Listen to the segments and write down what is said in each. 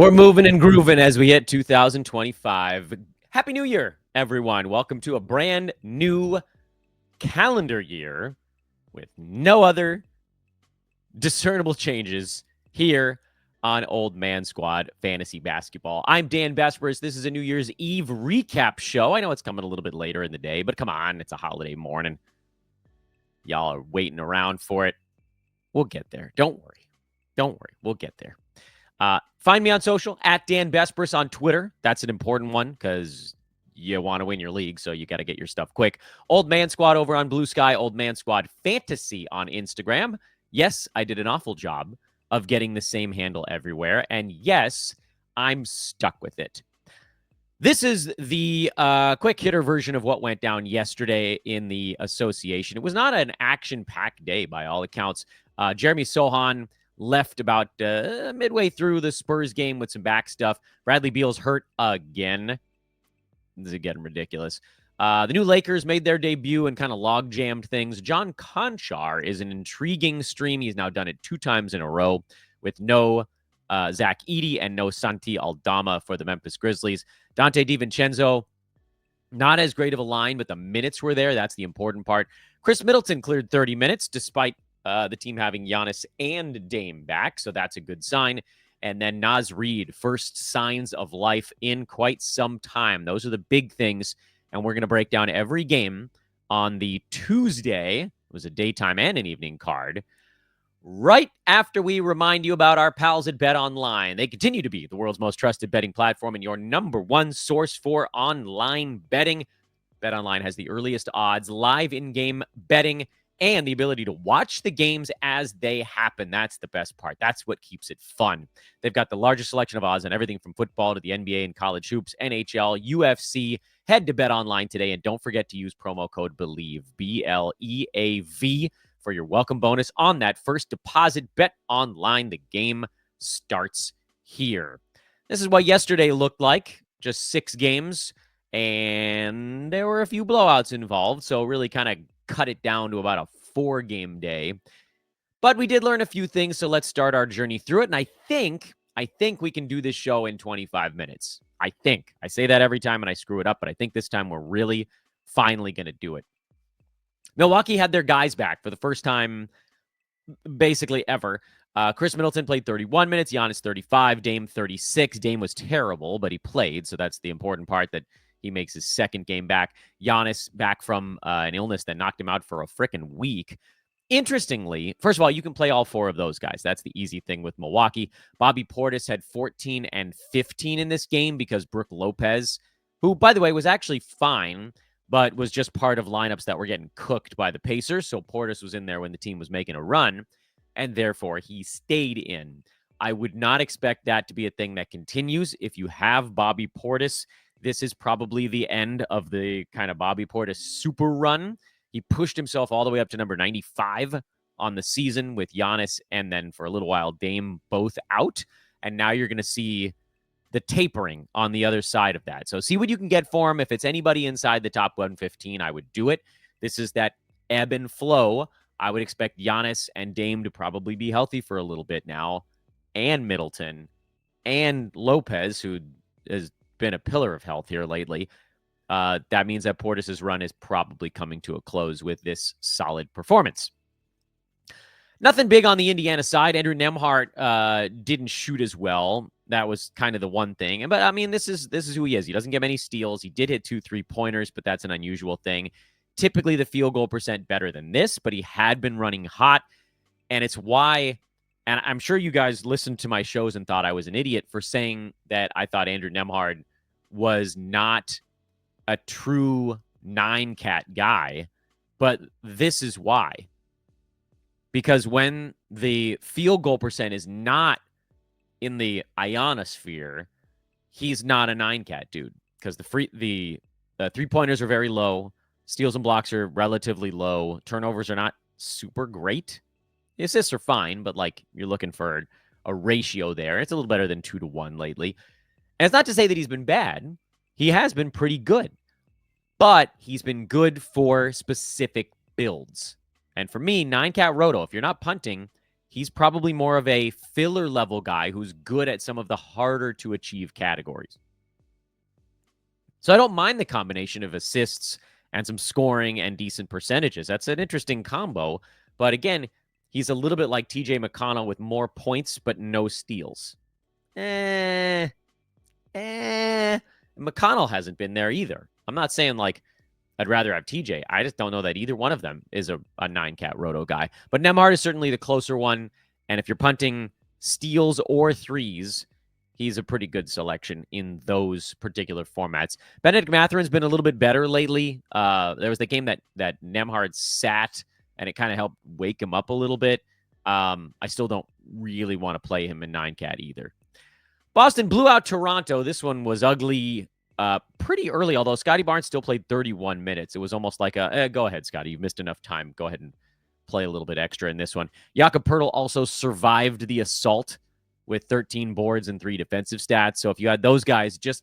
We're moving and grooving as we hit 2025. Happy New Year, everyone. Welcome to a brand new calendar year with no other discernible changes here on Old Man Squad Fantasy Basketball. I'm Dan Vespers. This is a New Year's Eve recap show. I know it's coming a little bit later in the day, but come on, it's a holiday morning. Y'all are waiting around for it. We'll get there. Don't worry. We'll get there. Find me on social at Dan Vespers on Twitter. That's an important one because you want to win your league, so you got to get your stuff quick. Old Man Squad over on Blue Sky, Old Man Squad Fantasy on Instagram. Yes, I did an awful job of getting the same handle everywhere, and yes, I'm stuck with it. This is the quick hitter version of what went down yesterday in the association. It was not an action-packed day by all accounts. Jeremy Sochan left about midway through the Spurs game with some back stuff. Bradley Beal's hurt again. This is getting ridiculous. The new Lakers made their debut and kind of log-jammed things. John Konchar is an intriguing stream. He's now done it 2 times in a row with no Zach Edey and no Santi Aldama for the Memphis Grizzlies. Donte DiVincenzo, not as great of a line, but the minutes were there. That's the important part. Chris Middleton cleared 30 minutes despite the team having Giannis and Dame back, so that's a good sign. And then Naz Reid, first signs of life in quite some time. Those are the big things, and we're going to break down every game on the Tuesday. It was a daytime and an evening card. Right after we remind you about our pals at BetOnline. They continue to be the world's most trusted betting platform and your number one source for online betting. BetOnline has the earliest odds, live in-game betting, and the ability to watch the games as they happen. That's the best part. That's what keeps it fun. They've got the largest selection of odds on everything from football to the NBA and college hoops, NHL, UFC. Head to BetOnline today, and don't forget to use promo code BELIEVE, BLEAV, for your welcome bonus on that first deposit. BetOnline, the game starts here. This is what yesterday looked like. Just 6 games, and there were a few blowouts involved, so really kind of cut it down to about a 4-game day. But we did learn a few things, so let's start our journey through it. And I think we can do this show in 25 minutes. I say that every time and I screw it up, but I think this time we're really finally going to do it. Milwaukee had their guys back for the first time basically ever. Chris Middleton played 31 minutes, Giannis 35, Dame 36. Dame was terrible, but he played, so that's the important part, that he makes his second game back. Giannis back from an illness that knocked him out for a frickin' week. Interestingly, first of all, you can play all 4 of those guys. That's the easy thing with Milwaukee. Bobby Portis had 14 and 15 in this game because Brook Lopez, who, by the way, was actually fine, but was just part of lineups that were getting cooked by the Pacers. So Portis was in there when the team was making a run, and therefore he stayed in. I would not expect that to be a thing that continues. If you have Bobby Portis, this is probably the end of the kind of Bobby Portis super run. He pushed himself all the way up to number 95 on the season with Giannis and then for a little while Dame both out. And now you're going to see the tapering on the other side of that. So see what you can get for him. If it's anybody inside the top 115, I would do it. This is that ebb and flow. I would expect Giannis and Dame to probably be healthy for a little bit now, and Middleton and Lopez, who has been a pillar of health here lately. That means that Portis's run is probably coming to a close with this solid performance. Nothing big on the Indiana side. Andrew Nembhard didn't shoot as well. That was kind of the one thing. But, I mean, this is who he is. He doesn't get many steals. He did hit 2 3-pointers, but that's an unusual thing. Typically, the field goal percent better than this, but he had been running hot. And it's why, and I'm sure you guys listened to my shows and thought I was an idiot for saying that I thought Andrew Nembhard was not a true 9-cat guy. But this is why. Because when the field goal percent is not in the ionosphere, he's not a 9-cat dude. Because the 3-pointers are very low. Steals and blocks are relatively low. Turnovers are not super great. The assists are fine, but like you're looking for a ratio there. It's a little better than 2-to-1 lately. And it's not to say that he's been bad. He has been pretty good. But he's been good for specific builds. And for me, 9-cat roto, if you're not punting, he's probably more of a filler level guy who's good at some of the harder to achieve categories. So I don't mind the combination of assists and some scoring and decent percentages. That's an interesting combo. But again, he's a little bit like TJ McConnell with more points but no steals. McConnell hasn't been there either. I'm not saying like I'd rather have TJ. I just don't know that either one of them is a 9-cat roto guy. But Nembhard is certainly the closer one. And if you're punting steals or threes, he's a pretty good selection in those particular formats. Benedict Matherin's been a little bit better lately. There was the game that Nembhard sat, and it kind of helped wake him up a little bit. I still don't really want to play him in 9-cat either. Boston blew out Toronto. This one was ugly pretty early, although Scotty Barnes still played 31 minutes. It was almost like go ahead, Scotty. You've missed enough time. Go ahead and play a little bit extra in this one. Jakob Poeltl also survived the assault with 13 boards and 3 defensive stats. So if you had those guys, just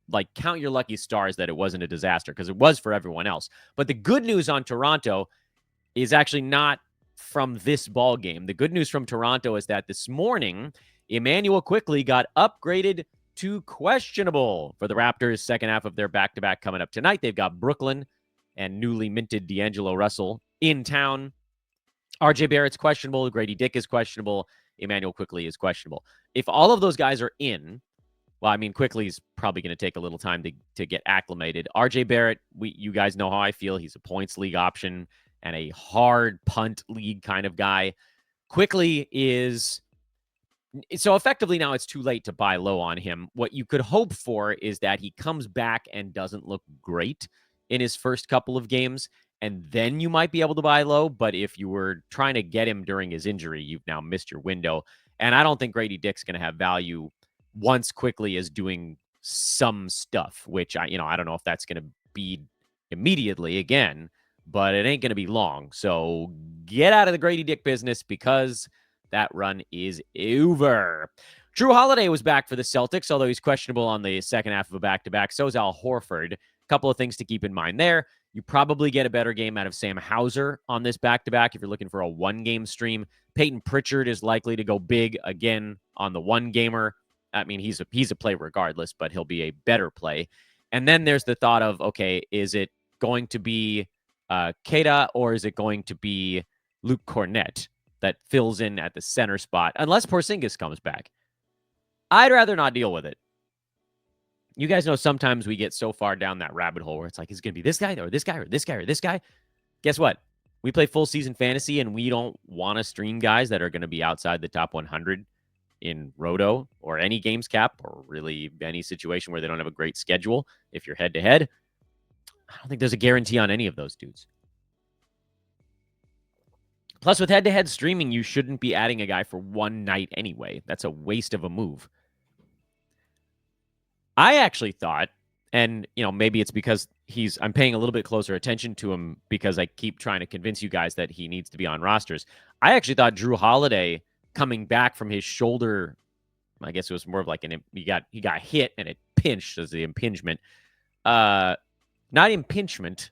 like count your lucky stars that it wasn't a disaster, because it was for everyone else. But the good news on Toronto is actually not from this ball game. The good news from Toronto is that this morning, Immanuel Quickley got upgraded to questionable for the Raptors' second half of their back-to-back coming up tonight. They've got Brooklyn and newly minted D'Angelo Russell in town. RJ Barrett's questionable. Grady Dick is questionable. Immanuel Quickley is questionable. If all of those guys are in, well, I mean, Quickly's probably going to take a little time to get acclimated. RJ Barrett, you guys know how I feel. He's a points league option and a hard punt league kind of guy. Quickley is... So effectively now it's too late to buy low on him. What you could hope for is that he comes back and doesn't look great in his first couple of games, and then you might be able to buy low. But if you were trying to get him during his injury, you've now missed your window. And I don't think Grady Dick's going to have value once Quickley is doing some stuff, which I don't know if that's going to be immediately again, but it ain't going to be long. So get out of the Grady Dick business, because that run is over. Jrue Holiday was back for the Celtics, although he's questionable on the second half of a back-to-back. So is Al Horford. A couple of things to keep in mind there. You probably get a better game out of Sam Hauser on this back-to-back if you're looking for a one-game stream. Peyton Pritchard is likely to go big again on the one-gamer. I mean, he's a play regardless, but he'll be a better play. And then there's the thought of, okay, is it going to be Keita or is it going to be Luke Cornett that fills in at the center spot, unless Porzingis comes back? I'd rather not deal with it. You guys know sometimes we get so far down that rabbit hole where it's like, is it going to be this guy or this guy or this guy or this guy? Guess what? We play full season fantasy, and we don't want to stream guys that are going to be outside the top 100 in Roto or any games cap or really any situation where they don't have a great schedule. If you're head to head, I don't think there's a guarantee on any of those dudes. Plus, with head-to-head streaming, you shouldn't be adding a guy for one night anyway. That's a waste of a move. I actually thought, and maybe it's because I'm paying a little bit closer attention to him because I keep trying to convince you guys that he needs to be on rosters. I actually thought Jrue Holiday coming back from his shoulder, I guess it was more of like he got hit and it pinched as the impingement. Not impingement.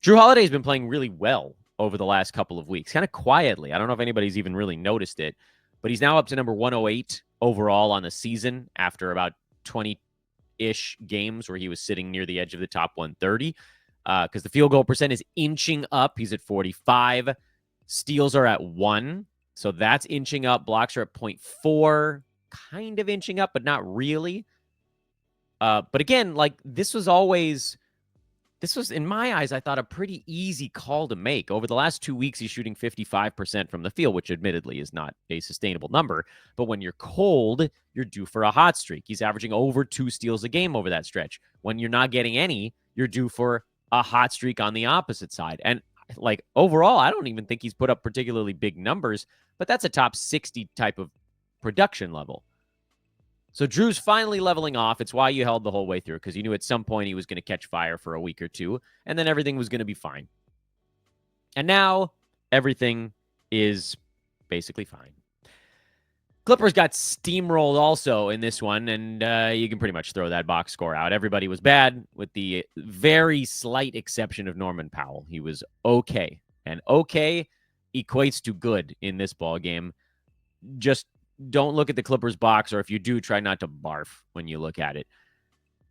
Jrue Holiday's been playing really well over the last couple of weeks, kind of quietly. I don't know if anybody's even really noticed it, but he's now up to number 108 overall on the season after about 20-ish games where he was sitting near the edge of the top 130, because the field goal percent is inching up. He's at 45. Steals are at 1, so that's inching up. Blocks are at 0.4, kind of inching up, but not really. But again, like this was, in my eyes, I thought a pretty easy call to make. Over the last 2 weeks, he's shooting 55% from the field, which admittedly is not a sustainable number. But when you're cold, you're due for a hot streak. He's averaging over 2 steals a game over that stretch. When you're not getting any, you're due for a hot streak on the opposite side. And like overall, I don't even think he's put up particularly big numbers, but that's a top 60 type of production level. So Drew's finally leveling off. It's why you held the whole way through, because you knew at some point he was going to catch fire for a week or two, and then everything was going to be fine. And now everything is basically fine. Clippers got steamrolled also in this one, and you can pretty much throw that box score out. Everybody was bad, with the very slight exception of Norman Powell. He was okay. And okay equates to good in this ball game. Just don't look at the Clippers box, or if you do, try not to barf when you look at it.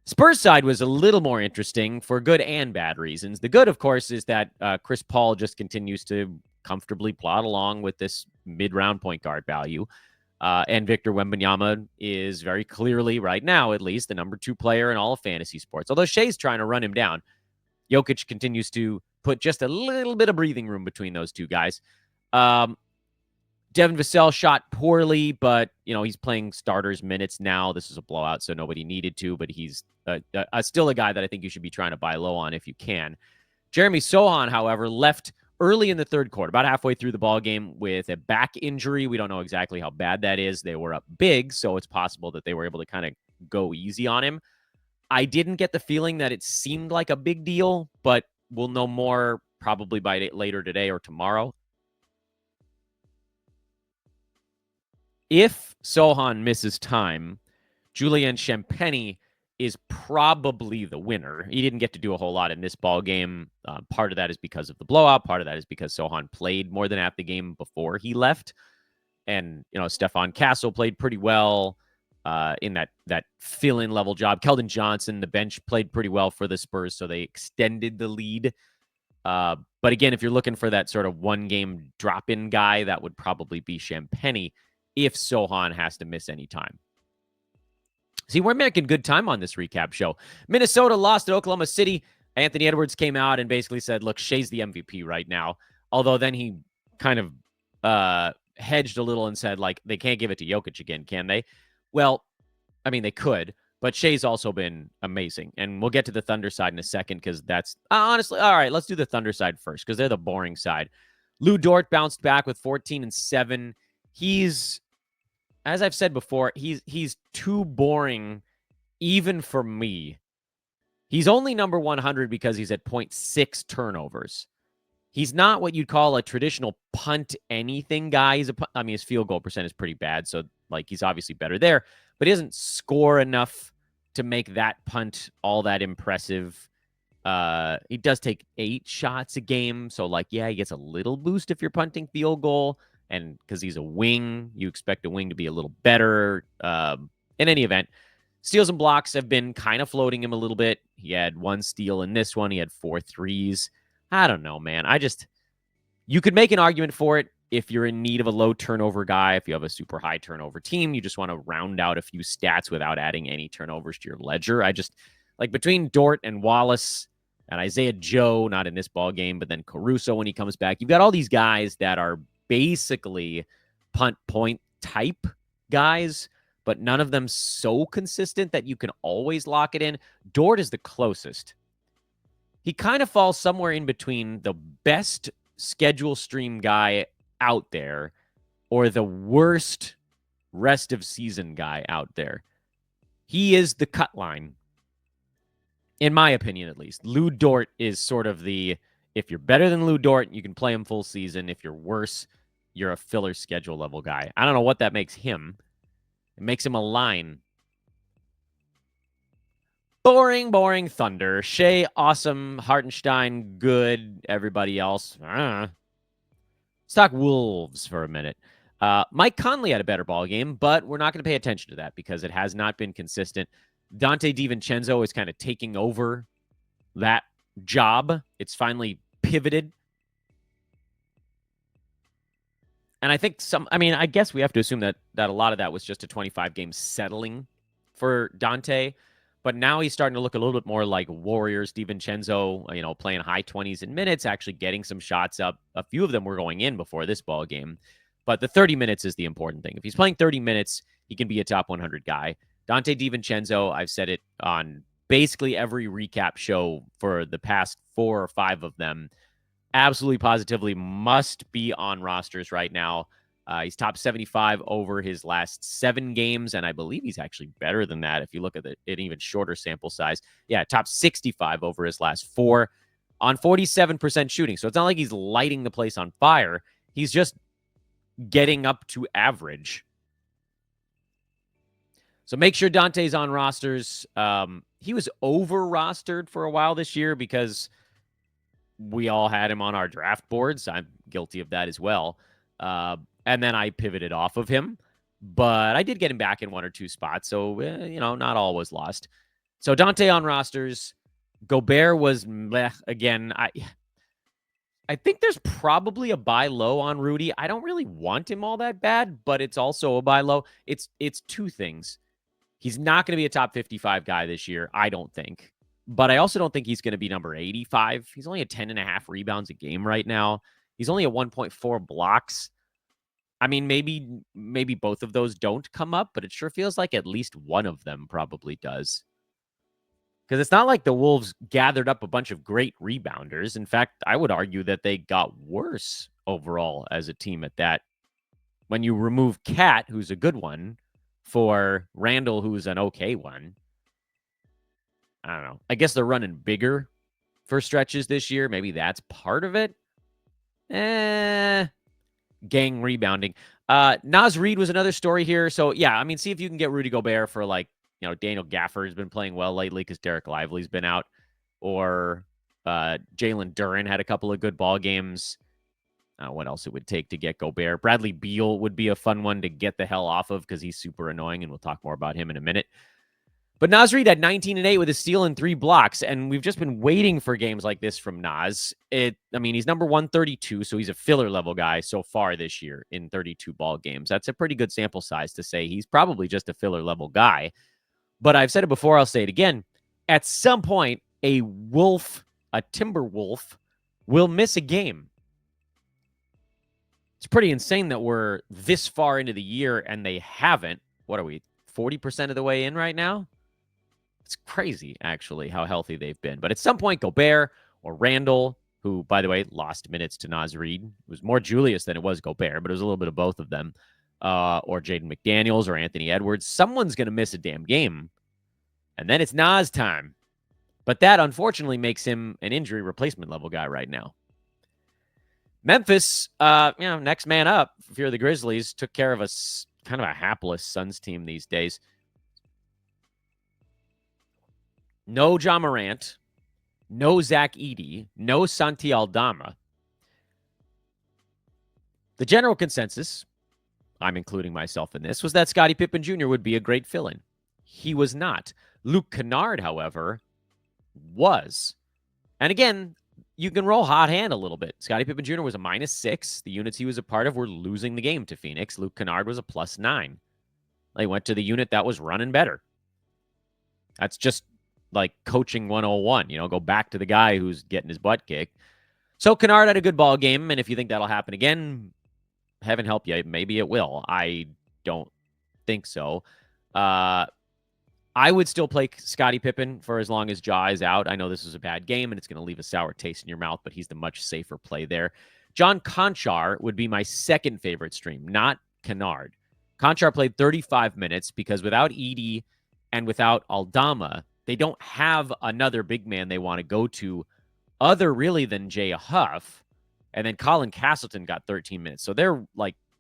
Spurs side was a little more interesting for good and bad reasons. The good, of course, is that Chris Paul just continues to comfortably plod along with this mid-round point guard value. And Victor Wembanyama is very clearly, right now at least, the number 2 player in all of fantasy sports. Although Shea's trying to run him down, Jokic continues to put just a little bit of breathing room between those two guys. Devin Vassell shot poorly, but, he's playing starters minutes now. This is a blowout, so nobody needed to, but he's still a guy that I think you should be trying to buy low on if you can. Jeremy Sochan, however, left early in the third quarter, about halfway through the ball game with a back injury. We don't know exactly how bad that is. They were up big, so it's possible that they were able to kind of go easy on him. I didn't get the feeling that it seemed like a big deal, but we'll know more probably by later today or tomorrow. If Sochan misses time, Julian Champagny is probably the winner. He didn't get to do a whole lot in this ball game. Part of that is because of the blowout. Part of that is because Sochan played more than half the game before he left. And, Stephon Castle played pretty well in that fill-in level job. Keldon Johnson, the bench, played pretty well for the Spurs, so they extended the lead. But again, if you're looking for that sort of one-game drop-in guy, that would probably be Champagny if Sochan has to miss any time. See, we're making good time on this recap show. Minnesota lost at Oklahoma City. Anthony Edwards came out and basically said, look, Shea's the MVP right now. Although then he kind of hedged a little and said, like, they can't give it to Jokic again, can they? Well, I mean, they could, but Shea's also been amazing. And we'll get to the Thunder side in a second because that's honestly, all right, let's do the Thunder side first because they're the boring side. Lou Dort bounced back with 14 and 7. He's, as I've said before, he's too boring even for me. He's only number 100 because he's at 0.6 turnovers. He's not what you'd call a traditional punt anything guy. His field goal percent is pretty bad, so like he's obviously better there, but he doesn't score enough to make that punt all that impressive. He does take 8 shots a game, so like, yeah, he gets a little boost if you're punting field goal. And because he's a wing, you expect a wing to be a little better. In any event, steals and blocks have been kind of floating him a little bit. He had 1 steal in this one. He had 4 threes. I don't know, man. You could make an argument for it if you're in need of a low turnover guy. If you have a super high turnover team, you just want to round out a few stats without adding any turnovers to your ledger. Like between Dort and Wallace and Isaiah Joe, not in this ball game, but then Caruso when he comes back, you've got all these guys that are basically punt point type guys, but none of them so consistent that you can always lock it in. Dort is the closest. He kind of falls somewhere in between the best schedule stream guy out there or the worst rest of season guy out there. He is the cut line, in my opinion, at least. Lou Dort is sort of if you're better than Lou Dort, you can play him full season. If you're worse, you're a filler schedule level guy. I don't know what that makes him. It makes him a line. Boring Thunder. Shea, awesome. Hartenstein, good. Everybody else, Let's talk Wolves for a minute. Mike Conley had a better ball game, but we're not going to pay attention to that because it has not been consistent. Donte DiVincenzo is kind of taking over that job. It's finally pivoted. And I think I guess we have to assume that a lot of that was just a 25-game settling for Donte. But now he's starting to look a little bit more like Warriors DiVincenzo, playing high 20s in minutes, actually getting some shots up. A few of them were going in before this ball game. But the 30 minutes is the important thing. If he's playing 30 minutes, he can be a top 100 guy. Donte DiVincenzo, I've said it on basically every recap show for the past 4 or 5 of them, absolutely positively must be on rosters right now. He's top 75 over his last 7 games, and I believe he's actually better than that if you look at an even shorter sample size. Yeah, top 65 over his last 4 on 47% shooting. So it's not like he's lighting the place on fire. He's just getting up to average. So make sure Dante's on rosters. He was over-rostered for a while this year because we all had him on our draft boards. I'm guilty of that as well. And then I pivoted off of him, but I did get him back in one or two spots. So, not all was lost. So Donte on rosters. Gobert was meh. Again, I think there's probably a buy low on Rudy. I don't really want him all that bad, but it's also a buy low. It's two things. He's not going to be a top 55 guy this year, I don't think. But I also don't think he's going to be number 85. He's only at 10.5 rebounds a game right now. He's only at 1.4 blocks. I mean, maybe both of those don't come up, but it sure feels like at least one of them probably does. Because it's not like the Wolves gathered up a bunch of great rebounders. In fact, I would argue that they got worse overall as a team at that. When you remove Cat, who's a good one, for Randall, who's an okay one. I don't know. I guess they're running bigger for stretches this year. Maybe that's part of it. Gang rebounding. Naz Reid was another story here. So, yeah, I mean, see if you can get Rudy Gobert for Daniel Gafford's been playing well lately because Derek Lively's been out. Or Jalen Duren had a couple of good ball games. What else it would take to get Gobert? Bradley Beal would be a fun one to get the hell off of because he's super annoying, and we'll talk more about him in a minute. But Naz Reid had 19 and 8 with a steal and 3 blocks, and we've just been waiting for games like this from Naz. He's number 132, so he's a filler level guy so far this year in 32 ball games. That's a pretty good sample size to say he's probably just a filler level guy. But I've said it before, I'll say it again. At some point, a Timberwolf, will miss a game. It's pretty insane that we're this far into the year and they haven't. What are we, 40% of the way in right now? It's crazy, actually, how healthy they've been. But at some point, Gobert or Randall, who, by the way, lost minutes to Naz Reid. It was more Julius than it was Gobert, but it was a little bit of both of them. Or Jaden McDaniels or Anthony Edwards. Someone's going to miss a damn game. And then it's Naz time. But that, unfortunately, makes him an injury replacement level guy right now. Memphis, next man up, fear the Grizzlies, took care of kind of a hapless Suns team these days. No Ja Morant, no Zach Edey, no Santi Aldama. The general consensus, I'm including myself in this, was that Scottie Pippen Jr. would be a great fill-in. He was not. Luke Kennard, however, was. And again, you can roll hot hand a little bit. Scottie Pippen Jr. was a -6. The units he was a part of were losing the game to Phoenix. Luke Kennard was a +9. They went to the unit that was running better. That's just like coaching 101. Go back to the guy who's getting his butt kicked. So Kennard had a good ball game, and if you think that'll happen again, heaven help you, maybe it will. I don't think so. I would still play Scottie Pippen for as long as Ja is out. I know this is a bad game, and it's going to leave a sour taste in your mouth, but he's the much safer play there. John Konchar would be my second favorite stream, not Kennard. Konchar played 35 minutes because without Edey and without Aldama, they don't have another big man they want to go to other really than Jay Huff. And then Colin Castleton got 13 minutes. So they're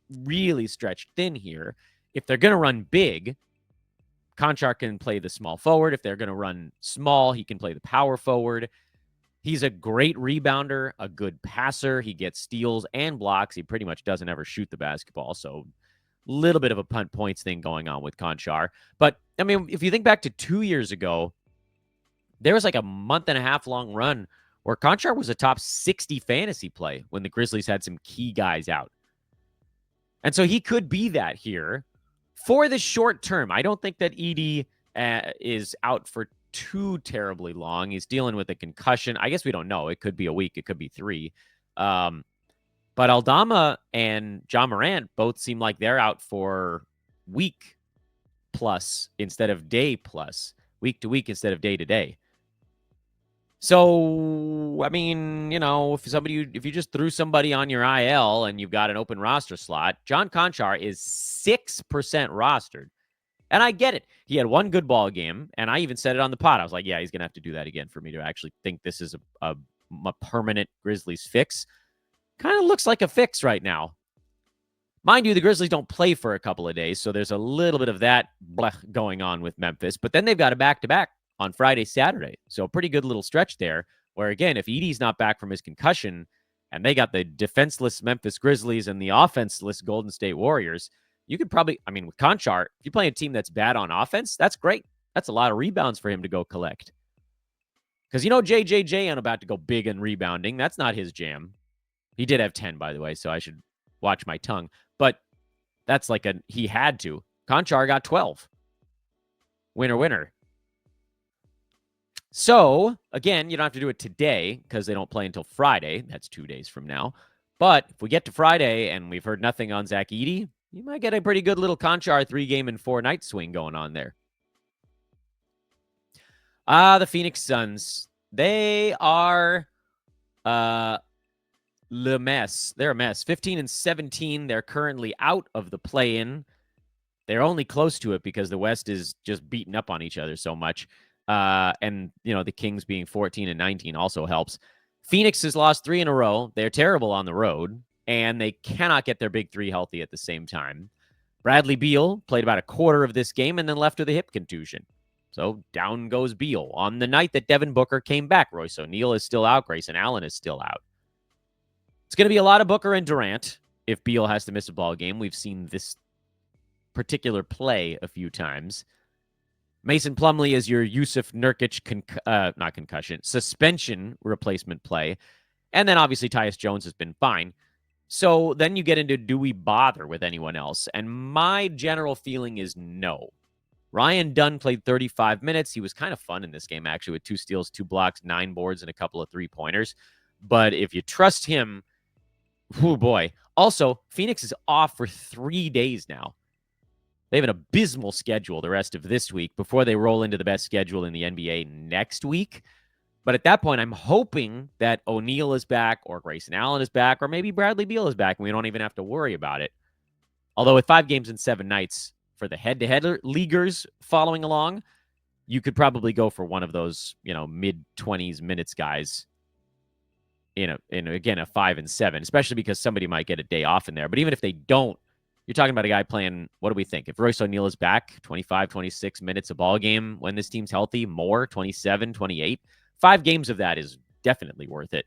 really stretched thin here. If they're going to run big, Konchar can play the small forward. If they're going to run small, he can play the power forward. He's a great rebounder, a good passer. He gets steals and blocks. He pretty much doesn't ever shoot the basketball. So a little bit of a punt points thing going on with Konchar. But, if you think back to 2 years ago, there was a month and a half long run where Konchar was a top 60 fantasy play when the Grizzlies had some key guys out. And so he could be that here for the short term. I don't think that Edey is out for too terribly long. He's dealing with a concussion. I guess we don't know. It could be a week. It could be 3. But Aldama and Ja Morant both seem like they're out for week plus instead of day plus, week to week instead of day to day. So, if you just threw somebody on your IL and you've got an open roster slot, John Konchar is 6% rostered. And I get it. He had one good ball game, and I even said it on the pod. I was like, yeah, he's going to have to do that again for me to actually think this is a permanent Grizzlies fix. Kind of looks like a fix right now. Mind you, the Grizzlies don't play for a couple of days, so there's a little bit of that going on with Memphis. But then they've got a back-to-back on Friday, Saturday. So a pretty good little stretch there Where, again, if Edey's not back from his concussion and they got the defenseless Memphis Grizzlies and the offenseless Golden State Warriors, you could probably, with Konchar, if you play a team that's bad on offense, that's great. That's a lot of rebounds for him to go collect. Because, JJJ ain't about to go big in rebounding. That's not his jam. He did have 10, by the way, so I should watch my tongue. But that's he had to. Konchar got 12. Winner, winner. So, again, you don't have to do it today because they don't play until Friday. That's 2 days from now. But if we get to Friday and we've heard nothing on Zach Edey, you might get a pretty good little Konchar 3-game and 4-night swing going on there. The Phoenix Suns. They are le mess. They're a mess. 15-17. They're currently out of the play-in. They're only close to it because the West is just beating up on each other so much. And, the Kings being 14-19 also helps. Phoenix has lost 3 in a row. They're terrible on the road, and they cannot get their big three healthy at the same time. Bradley Beal played about a quarter of this game and then left with a hip contusion. So down goes Beal. On the night that Devin Booker came back, Royce O'Neal is still out. Grayson Allen is still out. It's going to be a lot of Booker and Durant if Beal has to miss a ball game. We've seen this particular play a few times. Mason Plumlee is your Yusuf Nurkic suspension replacement play. And then obviously Tyus Jones has been fine. So then you get into, do we bother with anyone else? And my general feeling is no. Ryan Dunn played 35 minutes. He was kind of fun in this game, actually, with 2 steals, 2 blocks, 9 boards, and a couple of 3-pointers. But if you trust him, oh boy. Also, Phoenix is off for 3 days now. They have an abysmal schedule the rest of this week before they roll into the best schedule in the NBA next week. But at that point, I'm hoping that O'Neal is back or Grayson Allen is back or maybe Bradley Beal is back and we don't even have to worry about it. Although with 5 games and 7 nights for the head-to-head leaguers following along, you could probably go for one of those, mid-20s minutes guys in a 5 and 7, especially because somebody might get a day off in there. But even if they don't, you're talking about a guy playing, what do we think? If Royce O'Neal is back, 25, 26 minutes a ball game when this team's healthy, more, 27, 28. 5 games of that is definitely worth it.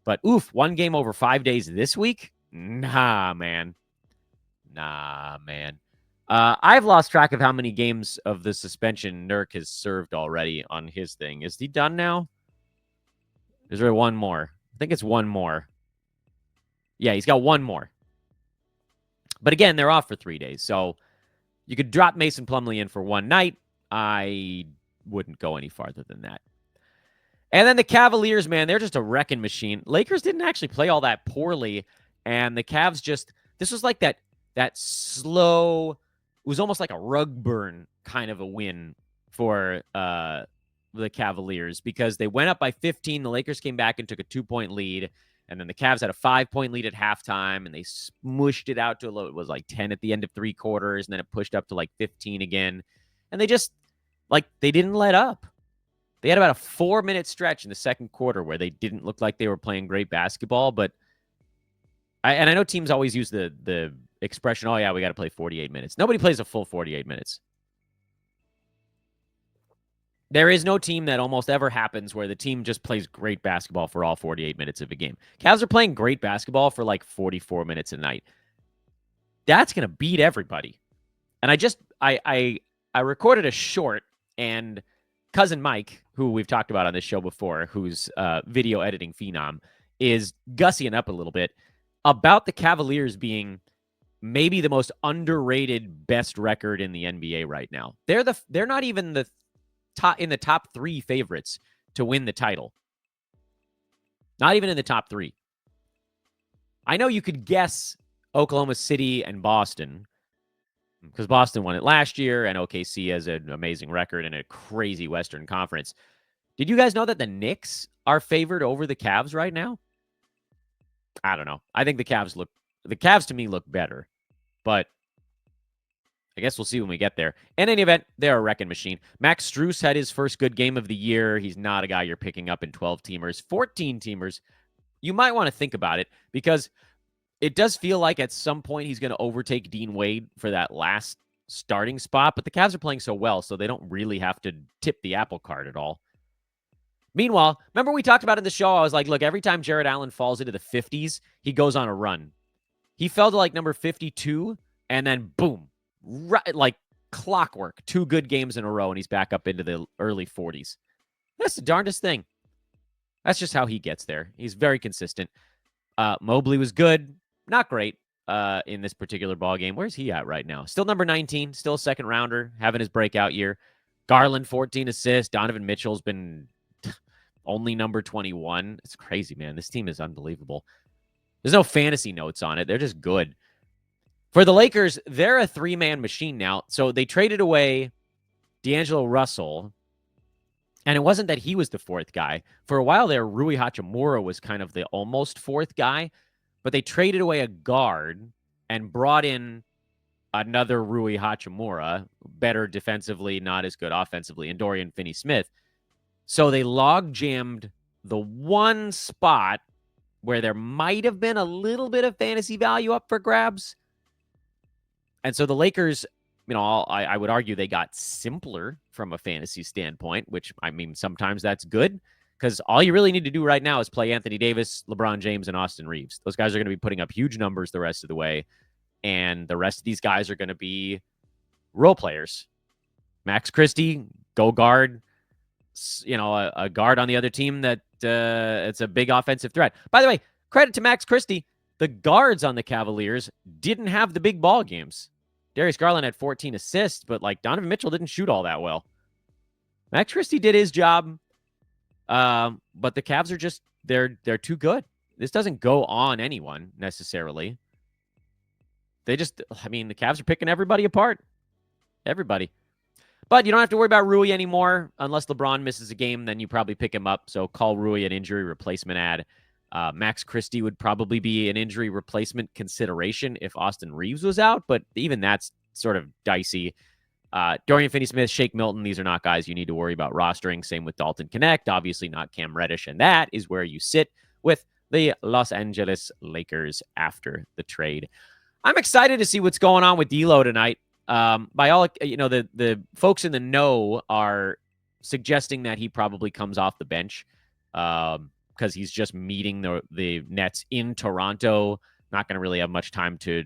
But 1 game over 5 days this week? Nah, man. I've lost track of how many games of the suspension Nurk has served already on his thing. Is he done now? Is there one more? I think it's one more. Yeah, he's got one more. But again, they're off for 3 days. So you could drop Mason Plumlee in for one night. I wouldn't go any farther than that. And then the Cavaliers, man, they're just a wrecking machine. Lakers didn't actually play all that poorly. And the Cavs this was like that slow, it was almost like a rug burn kind of a win for the Cavaliers because they went up by 15. The Lakers came back and took a 2-point lead. And then the Cavs had a 5-point lead at halftime, and they smushed it out to it was like 10 at the end of 3 quarters, and then it pushed up to like 15 again. And they just, they didn't let up. They had about a 4-minute stretch in the second quarter where they didn't look like they were playing great basketball, but I know teams always use the expression, oh yeah, we got to play 48 minutes. Nobody plays a full 48 minutes. There is no team that almost ever happens where the team just plays great basketball for all 48 minutes of a game. Cavs are playing great basketball for 44 minutes a night. That's going to beat everybody. And I recorded a short, and cousin Mike, who we've talked about on this show before, who's video editing phenom, is gussying up a little bit about the Cavaliers being maybe the most underrated best record in the NBA right now. They're not even in the top 3 favorites to win the title. Not even in the top 3. I know you could guess Oklahoma City and Boston because Boston won it last year and OKC has an amazing record in a crazy Western Conference. Did you guys know that the Knicks are favored over the Cavs right now? I don't know. I think the Cavs to me look better, but I guess we'll see when we get there. In any event, they're a wrecking machine. Max Strus had his first good game of the year. He's not a guy you're picking up in 12-teamers. 14-teamers, you might want to think about it because it does feel like at some point he's going to overtake Dean Wade for that last starting spot, but the Cavs are playing so well, so they don't really have to tip the apple cart at all. Meanwhile, remember we talked about in the show, I was like, look, every time Jared Allen falls into the 50s, he goes on a run. He fell to like number 52, and then boom, right, like clockwork, 2 good games in a row, and he's back up into the early 40s. That's the darndest thing. That's just how he gets there. He's very consistent. Mobley was good, not great in this particular ball game. Where's he at right now? Still number 19, still a second rounder, having his breakout year. Garland, 14 assists. Donovan Mitchell's been only number 21. It's crazy, man. This team is unbelievable. There's no fantasy notes on it. They're just good. For the Lakers, they're a 3-man machine now. So they traded away D'Angelo Russell, and it wasn't that he was the 4th guy. For a while there, Rui Hachimura was kind of the almost 4th guy, but they traded away a guard and brought in another Rui Hachimura, better defensively, not as good offensively, and Dorian Finney-Smith. So they log-jammed the one spot where there might have been a little bit of fantasy value up for grabs. And so the Lakers, I would argue they got simpler from a fantasy standpoint, which, I mean, sometimes that's good because all you really need to do right now is play Anthony Davis, LeBron James, and Austin Reeves. Those guys are going to be putting up huge numbers the rest of the way, and the rest of these guys are going to be role players. Max Christie, go guard, a guard on the other team that it's a big offensive threat. By the way, credit to Max Christie. The guards on the Cavaliers didn't have the big ball games. Darius Garland had 14 assists, but like Donovan Mitchell didn't shoot all that well. Max Christie did his job, but the Cavs are just they're too good. This doesn't go on anyone necessarily. The Cavs are picking everybody apart. Everybody. But you don't have to worry about Rui anymore. Unless LeBron misses a game, then you probably pick him up. So call Rui an injury replacement ad. Max Christie would probably be an injury replacement consideration if Austin Reeves was out, but even that's sort of dicey. Dorian Finney-Smith, Shake Milton, these are not guys you need to worry about rostering. Same with Dalton Connect, obviously not Cam Reddish, and that is where you sit with the Los Angeles Lakers after the trade. I'm excited to see what's going on with D'Lo tonight. By all, the folks in the know are suggesting that he probably comes off the bench because he's just meeting the Nets in Toronto. Not going to really have much time to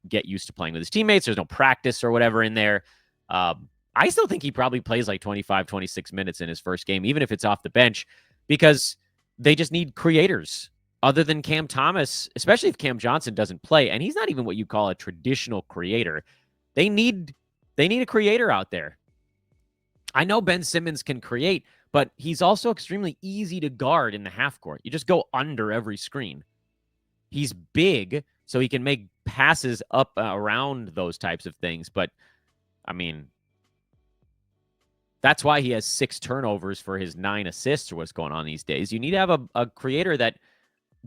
get used to playing with his teammates. There's no practice or whatever in there. I still think he probably plays like 25, 26 minutes in his first game, even if it's off the bench, because they just need creators other than Cam Thomas, especially if Cam Johnson doesn't play. And he's not even what you call a traditional creator. They need a creator out there. I know Ben Simmons can create, but he's also extremely easy to guard in the half court. You just go under every screen. He's big, so he can make passes up around those types of things. But, I mean, that's why he has 6 turnovers for his 9 assists or what's going on these days. You need to have a creator that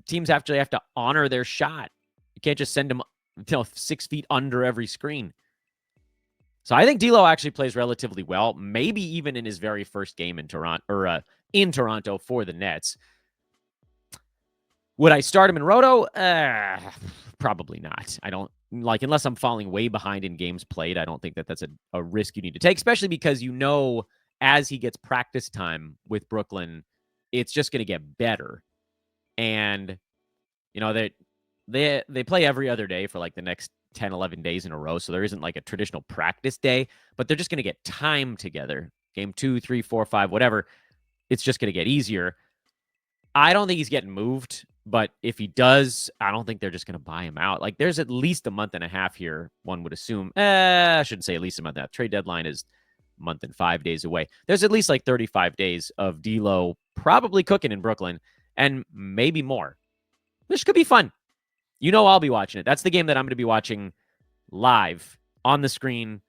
teams actually have to honor their shot. You can't just send him 6 feet under every screen. So I think D'Lo actually plays relatively well, maybe even in his very first game in Toronto for the Nets. Would I start him in Roto? Probably not. I don't unless I'm falling way behind in games played. I don't think that that's a risk you need to take, especially because as he gets practice time with Brooklyn, it's just going to get better. And they play every other day for like the next 10, 11 days in a row. So there isn't like a traditional practice day, but they're just going to get time together. Game 2, 3, 4, 5, whatever. It's just going to get easier. I don't think he's getting moved, but if he does, I don't think they're just going to buy him out. Like there's at least a month and a half here, one would assume. I shouldn't say at least a month and a half. Trade deadline is a month and 5 days away. There's at least like 35 days of D'Lo probably cooking in Brooklyn and maybe more. This could be fun. I'll be watching it. That's the game that I'm going to be watching live on the screen.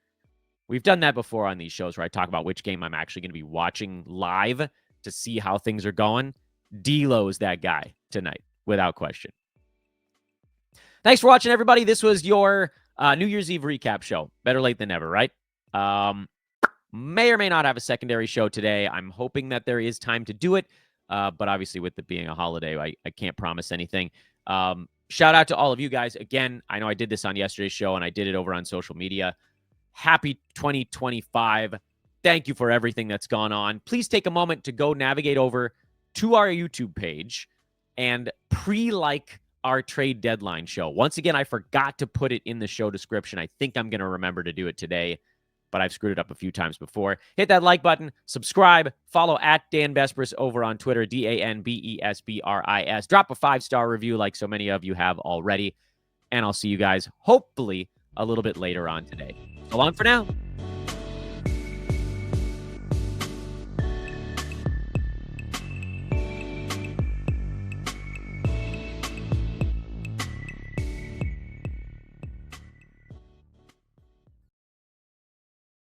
We've done that before on these shows where I talk about which game I'm actually going to be watching live to see how things are going. D'Lo is that guy tonight, without question. Thanks for watching, everybody. This was your New Year's Eve recap show. Better late than never, right? May or may not have a secondary show today. I'm hoping that there is time to do it. But obviously, with it being a holiday, I can't promise anything. Shout out to all of you guys. Again, I know I did this on yesterday's show, and I did it over on social media. Happy 2025. Thank you for everything that's gone on. Please take a moment to go navigate over to our YouTube page and pre-like our trade deadline show. Once again, I forgot to put it in the show description. I think I'm going to remember to do it today, but I've screwed it up a few times before. Hit that like button, subscribe, follow at Dan Besbris over on Twitter, DanBesbris. Drop a 5-star review like so many of you have already, and I'll see you guys hopefully a little bit later on today. So long for now.